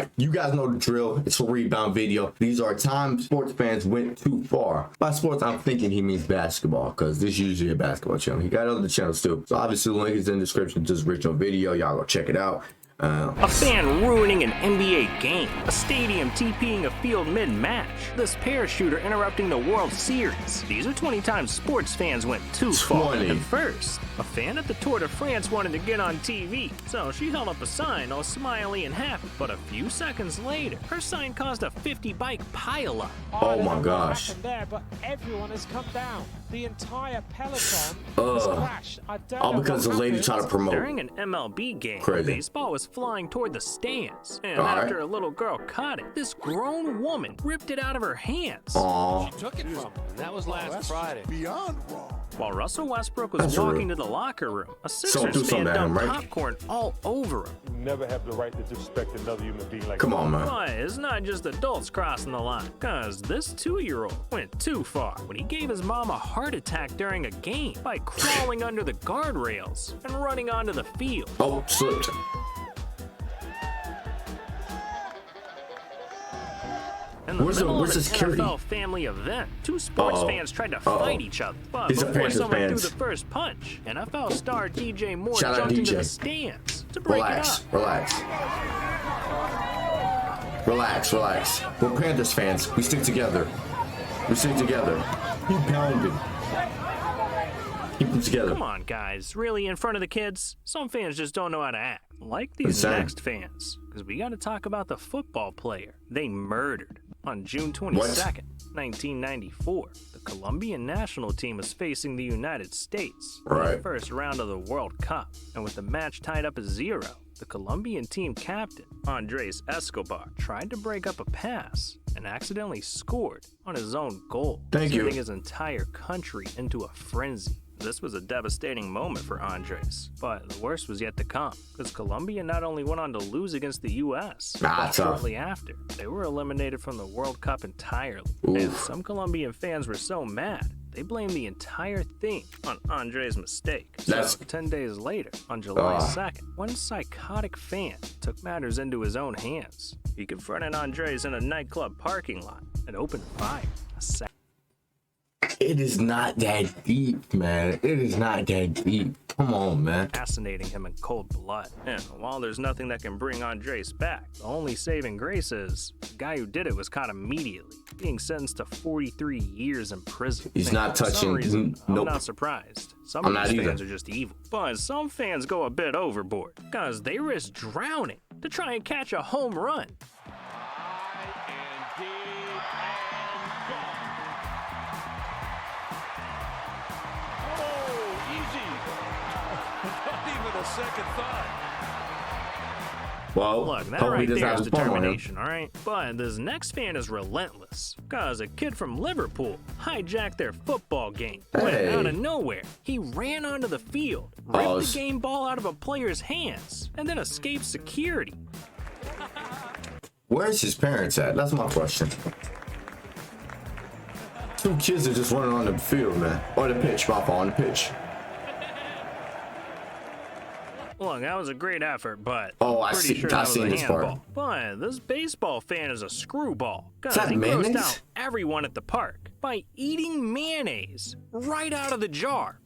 right, you guys know the drill. It's a rebound video. These are times sports fans went too far. By sports, I'm thinking he means basketball, because this is usually a basketball channel. He got other channels too. So obviously the link is in the description to this original video. Y'all go check it out. A fan ruining an NBA game, a stadium TPing a field mid-match, this parachuter interrupting the World Series. These are 20 times sports fans went too far. And first, a fan at the Tour de France wanted to get on TV, so she held up a sign all smiley and happy. But a few seconds later, her sign caused a 50-bike pileup. Oh my gosh. There, but everyone has come down. The entire peloton has crashed. All because the lady tried to promote. During an MLB game, Crazy. baseball was flying toward the stands, and after a little girl caught it, this grown woman ripped it out of her hands. Aww. She took it from him. That was last Friday. Beyond wrong. While Russell Westbrook was walking to the locker room, a Sixers fan dumped popcorn all over him. You never have the right to disrespect another human being like that. Come on, man. But it's not just adults crossing the line, cause this 2-year-old went too far when he gave his mom a heart attack during a game by crawling under the guardrails and running onto the field. Oh, slipped. In the middle of an security? NFL family event, two sports fans tried to fight each other, but before someone threw the first punch, NFL star DJ Moore jumped into the stands to break it up. Relax. We're Panthers fans. We stick together. He pounded. Keep them together. Come on, guys. Really, in front of the kids? Some fans just don't know how to act. Like these next fans, because we got to talk about the football player they murdered. On June 22nd, 1994, the Colombian national team was facing the United States in the first round of the World Cup. And with the match tied up at 0, the Colombian team captain, Andres Escobar, tried to break up a pass and accidentally scored on his own goal, sending his entire country into a frenzy. This was a devastating moment for Andres, but the worst was yet to come, because Colombia not only went on to lose against the U.S., but shortly after, they were eliminated from the World Cup entirely. And some Colombian fans were so mad, they blamed the entire thing on Andres' mistake. So 10 days later, on July 2nd, one psychotic fan took matters into his own hands. He confronted Andres in a nightclub parking lot and opened fire. It is not that deep, man. It is not that deep. Come on, man. Assassinating him in cold blood. And while there's nothing that can bring Andres back, the only saving grace is the guy who did it was caught immediately, being sentenced to 43 years in prison. He's not touching. For some reason, I'm not surprised. Some of these fans are just evil. But some fans go a bit overboard, because they risk drowning to try and catch a home run. Second thought. Well, look, that right there is determination, all right? But this next fan is relentless, because a kid from Liverpool hijacked their football game. When out of nowhere, he ran onto the field, ripped the game ball out of a player's hands, and then escaped security. Where's his parents at? That's my question. 2 kids are just running on the field, man. On the pitch, on the pitch. Look, that was a great effort, but I see this part. But this baseball fan is a screwball, because he grossed out everyone at the park by eating mayonnaise right out of the jar.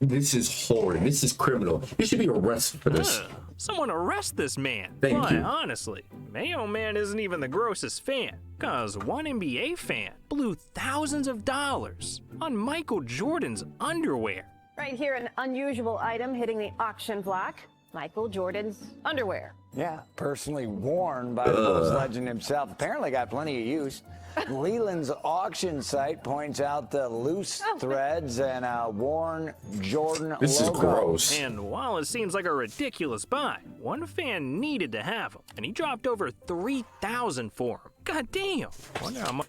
This is horrid. This is criminal. You should be arrested for this. Someone arrest this man. Thank you. Honestly, Mayo Man isn't even the grossest fan, because one NBA fan blew thousands of dollars on Michael Jordan's underwear. Right here, an unusual item hitting the auction block. Michael Jordan's underwear. Yeah, personally worn by the Bulls legend himself. Apparently got plenty of use. Leland's auction site points out the loose threads and a worn Jordan logo. This is gross. And while it seems like a ridiculous buy, one fan needed to have them, and he dropped over $3,000 for them. God damn! Wonder how much.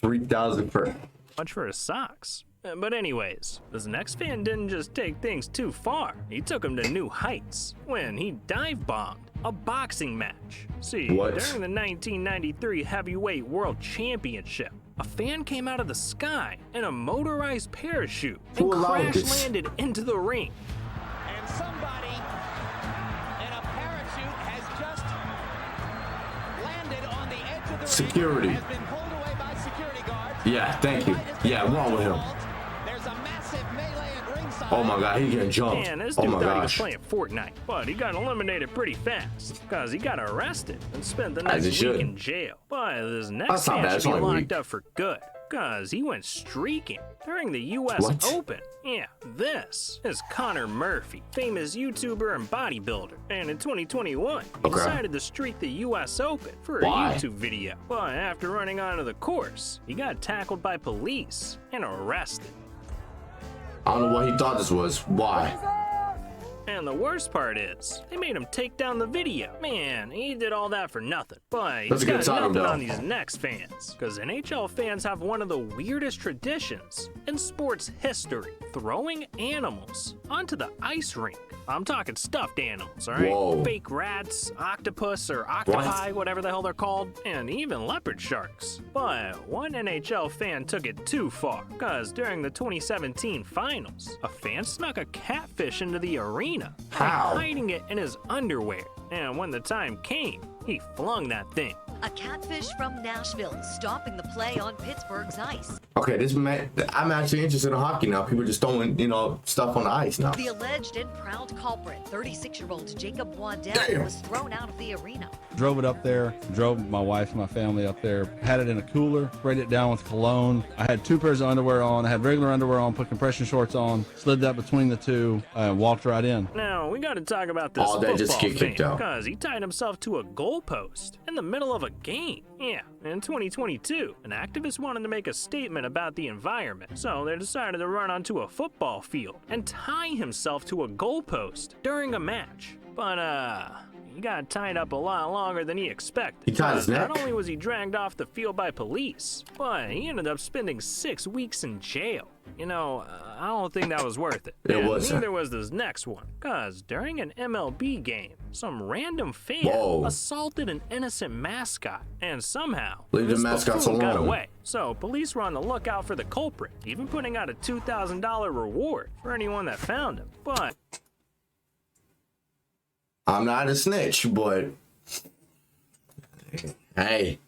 $3,000 for. Much for his socks. But anyways, this next fan didn't just take things too far. He took them to new heights when he dive-bombed a boxing match. See, during the 1993 Heavyweight World Championship, a fan came out of the sky in a motorized parachute and crash-landed into the ring. And somebody in a parachute has just Security. Has been pulled away by security guards. Yeah, thank you. Yeah, wrong with him. There's a massive melee at ringside. Oh my God, he getting jumped. Man, this Oh dude my thought he was gosh. playing Fortnite, but he got eliminated pretty fast because he got arrested and spent the As next he week should. in jail. But this next That's not fan bad, should it's be only a locked week. up for good because he went streaking during the U.S. What? Open. Yeah, this is Connor Murphy, famous YouTuber and bodybuilder. And in 2021, he Okay. decided to streak the U.S. Open for a Why? YouTube video. But after running onto the course, he got tackled by police and arrested. I don't know what he thought this was. Why? And the worst part is, they made him take down the video. Man, he did all that for nothing. But That's he's a good got time, nothing though. on these Knicks fans. Because NHL fans have one of the weirdest traditions in sports history. Throwing animals onto the ice rink. I'm talking stuffed animals, alright? Whoa. Fake rats, octopus, or octopi, whatever the hell they're called, and even leopard sharks. But one NHL fan took it too far, because during the 2017 finals, a fan snuck a catfish into the arena, How? hiding it in his underwear. And when the time came, he flung that thing. A catfish from Nashville stopping the play on Pittsburgh's ice. Okay, this man, I'm actually interested in hockey now. People just throwing, stuff on the ice now. The alleged and proud culprit, 36-year-old Jacob Waddell, Damn. was thrown out of the arena. Drove it up there, drove my wife and my family up there, had it in a cooler, sprayed it down with cologne. I had 2 pairs of underwear on, I had regular underwear on, put compression shorts on, slid that between the two, walked right in. Now, we gotta talk about this All that just football get kicked fan, out. because he tied himself to a goalpost in the middle of a game. Yeah, in 2022, an activist wanted to make a statement about the environment, so they decided to run onto a football field and tie himself to a goalpost during a match. But, he got tied up a lot longer than he expected. He tied his neck? Not only was he dragged off the field by police, but he ended up spending 6 weeks in jail. I don't think that was worth it. It And wasn't. neither was this next one, because during an MLB game, some random fan Whoa. assaulted an innocent mascot, and somehow Leave the this mascots buffoon got alone. away. So police were on the lookout for the culprit, even putting out a $2,000 reward for anyone that found him. But I'm not a snitch, but hey,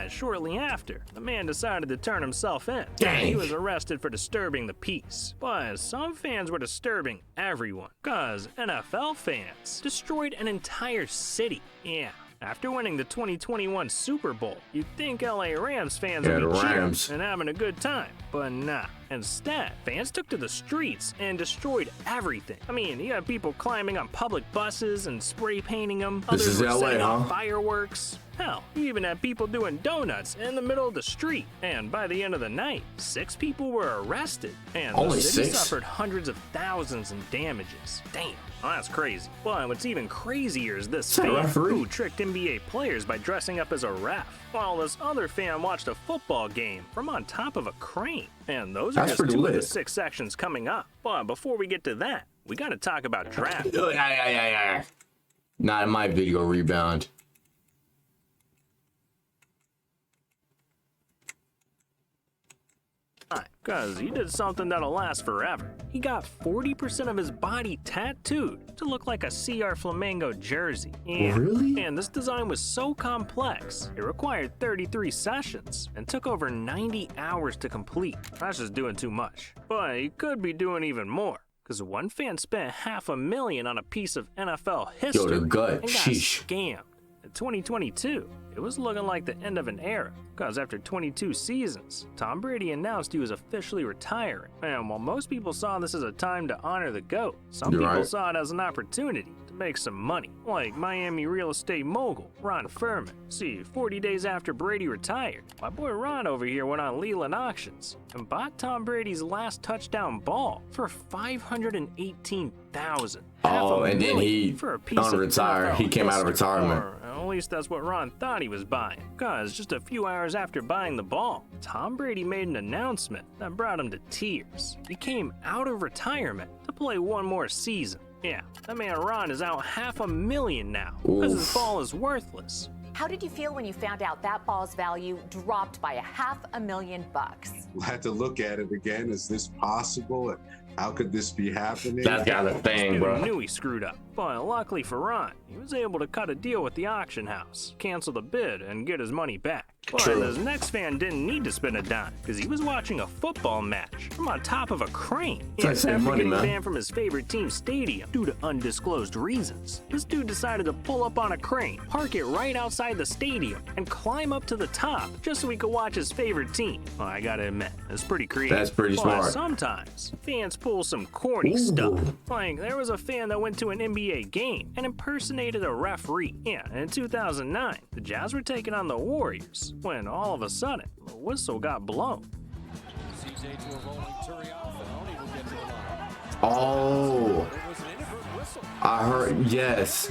shortly after, the man decided to turn himself in. Dang. He was arrested for disturbing the peace. But some fans were disturbing everyone, because NFL fans destroyed an entire city. Yeah. After winning the 2021 Super Bowl, you'd think LA Rams fans Yeah, would be the cheering Rams. and having a good time, but nah. Instead, fans took to the streets and destroyed everything. I mean, you had people climbing on public buses and spray painting them. This Others is were LA, setting off huh? fireworks. Hell, you even had people doing donuts in the middle of the street. And by the end of the night, 6 people were arrested, and Only the city 6? suffered hundreds of thousands in damages. Damn, well, that's crazy. But what's even crazier is this that a fan referee? who tricked NBA players by dressing up as a ref, while this other fan watched a football game from on top of a crane. And those are That's just pretty 2 of the lit. 6 sections coming up. But before we get to that, we gotta talk about draft. Yeah. Not in my video rebound. Because he did something that'll last forever. He got 40% of his body tattooed to look like a CR Flamengo jersey. Yeah. Really? And this design was so complex, it required 33 sessions and took over 90 hours to complete. That's just doing too much. But he could be doing even more, because one fan spent $500,000 on a piece of NFL history Yo, the gut. and got Sheesh. scammed. In 2022, it was looking like the end of an era, because after 22 seasons, Tom Brady announced he was officially retiring. And while most people saw this as a time to honor the GOAT, some You're people right. saw it as an opportunity to make some money, like Miami real estate mogul Ron Furman. See, 40 days after Brady retired, my boy Ron over here went on Leland Auctions and bought Tom Brady's last touchdown ball for $518,000. Oh, and then he for a piece of unretired. NFL He came out of history. retirement. Or at least that's what Ron thought he was buying. Cause just a few hours after buying the ball, Tom Brady made an announcement that brought him to tears. He came out of retirement to play one more season. Yeah, that man Ron is out $500,000 now because his Oof. ball is worthless. How did you feel when you found out that ball's value dropped by $500,000? We'll have to look at it again. Is this possible? How could this be happening? That's got a thing, Dude bro. knew he screwed up, but luckily for Ron, he was able to cut a deal with the auction house, cancel the bid, and get his money back. But True. his next fan didn't need to spend a dime, because he was watching a football match from on top of a crane. Try to save After money, getting man. banned from his favorite team's stadium due to undisclosed reasons, this dude decided to pull up on a crane, park it right outside the stadium, and climb up to the top just so he could watch his favorite team. Well, I gotta admit, it's pretty creative. That's pretty But smart. sometimes fans pull some corny stuff. Like, there was a fan that went to an NBA game and impersonated a referee. Yeah, and in 2009, the Jazz were taking on the Warriors when all of a sudden, the whistle got blown. Oh, I heard. Yes,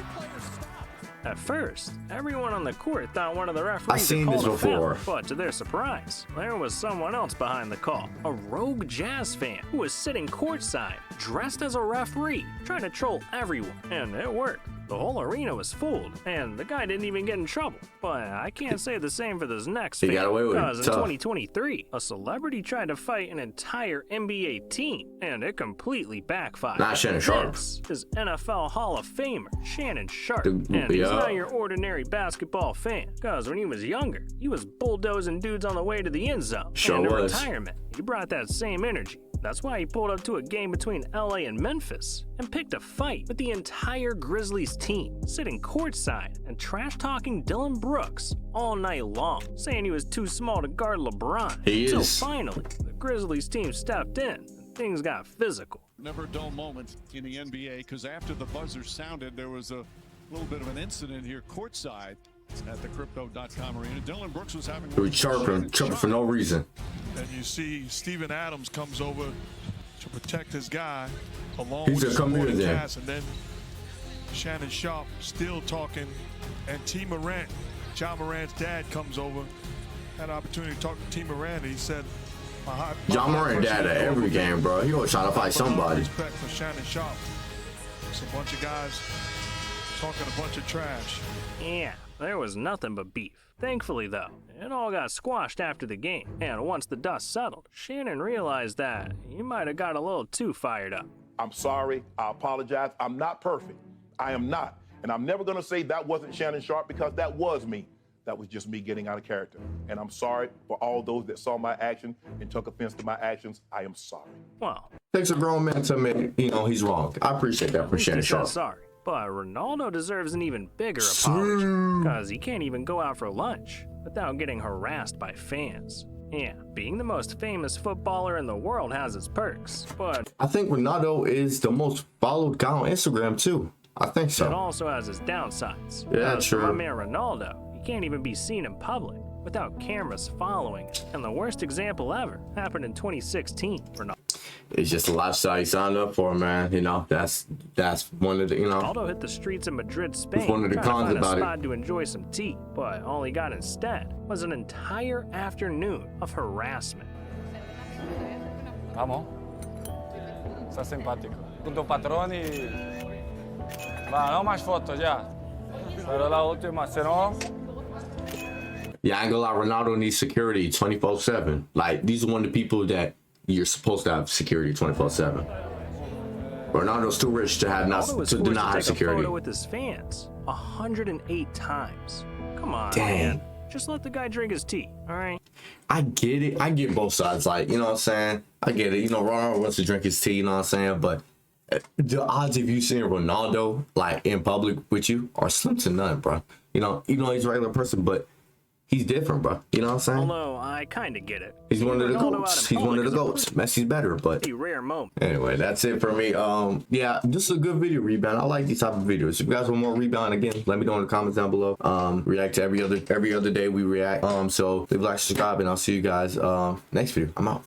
At first, everyone on the court thought one of the referees I've seen had this called a foul, before. but to their surprise, there was someone else behind the call. A rogue Jazz fan who was sitting courtside, dressed as a referee, trying to troll everyone, and it worked. The whole arena was fooled, and the guy didn't even get in trouble. But I can't say the same for this next He fan, got away with it. because in Tough. 2023, a celebrity tried to fight an entire NBA team, and it completely backfired. Not Shannon Sharpe. This is NFL Hall of Famer Shannon Sharpe, Dude, and he's yeah. not your ordinary basketball fan, because when he was younger, he was bulldozing dudes on the way to the end zone. Sure and in was. retirement, he brought that same energy. That's why he pulled up to a game between LA and Memphis and picked a fight with the entire Grizzlies team, sitting courtside and trash-talking Dylan Brooks all night long, saying he was too small to guard LeBron. He Till is. finally, the Grizzlies team stepped in and things got physical. Never a dull moment in the NBA, because after the buzzer sounded, there was a little bit of an incident here courtside at the Crypto.com arena. Dylan Brooks was having we chirping for no reason. and you see Steven Adams comes over to protect his guy along He with said, the "Come here, supporting then." cast, and then Shannon Sharpe still talking, and T. Morant, John Morant's dad, comes over. Had an opportunity to talk to T. Morant, and he said, John Moran dad at every game, bro. He always trying to fight somebody. Respect for Shannon Sharpe. It's a bunch of guys talking a bunch of trash. Yeah, there was nothing but beef. Thankfully, though, it all got squashed after the game, and once the dust settled, Shannon realized that he might have got a little too fired up. I'm sorry. I apologize. I'm not perfect. I am not. And I'm never going to say that wasn't Shannon Sharpe, because that was me. That was just me getting out of character. And I'm sorry for all those that saw my action and took offense to my actions. I am sorry. Well, Takes a grown man to admit, he's wrong. I appreciate that at for least Shannon he said Sharpe. sorry. But Ronaldo deserves an even bigger apology, because he can't even go out for lunch without getting harassed by fans. Yeah, being the most famous footballer in the world has its perks, but I think Ronaldo is the most followed guy on Instagram too. I think it so. also has its downsides. Yeah, Because for true. my man Ronaldo, he can't even be seen in public without cameras following him. And the worst example ever happened in 2016. It's just a lifestyle he signed up for, man. That's one of the, Ronaldo hit the streets of Madrid, Spain, one of the trying to cons find a about it. spot to enjoy some tea. But all he got instead was an entire afternoon of harassment. Vamos. Está simpático. Punto patrón y... Va, no más fotos ya. Pero la última, si no... Yeah, I ain't gonna lie, Ronaldo needs security 24/7. Like, these are one of the people that you're supposed to have security 24/7. Ronaldo's too rich to have Ronaldo was to forced not to have take a security. photo with his fans 108 times. Come on, Dang. man. Just let the guy drink his tea, all right? I get it. I get both sides. Like, you know what I'm saying? I get it. Ronaldo wants to drink his tea, you know what I'm saying? But the odds of you seeing Ronaldo, like, in public with you are slim to none, bro. He's a regular person, but he's different, bro. You know what I'm saying? Although I kind of get it. He's one of the Ronaldo out goats. in He's one of the public goats. Messi's better, but is a rare moment. anyway, that's it for me. Yeah, this is a good video, Rebound. I like these type of videos. If you guys want more Rebound, again, let me know in the comments down below. React to every other day we react. So leave a like, subscribe, and I'll see you guys next video. I'm out.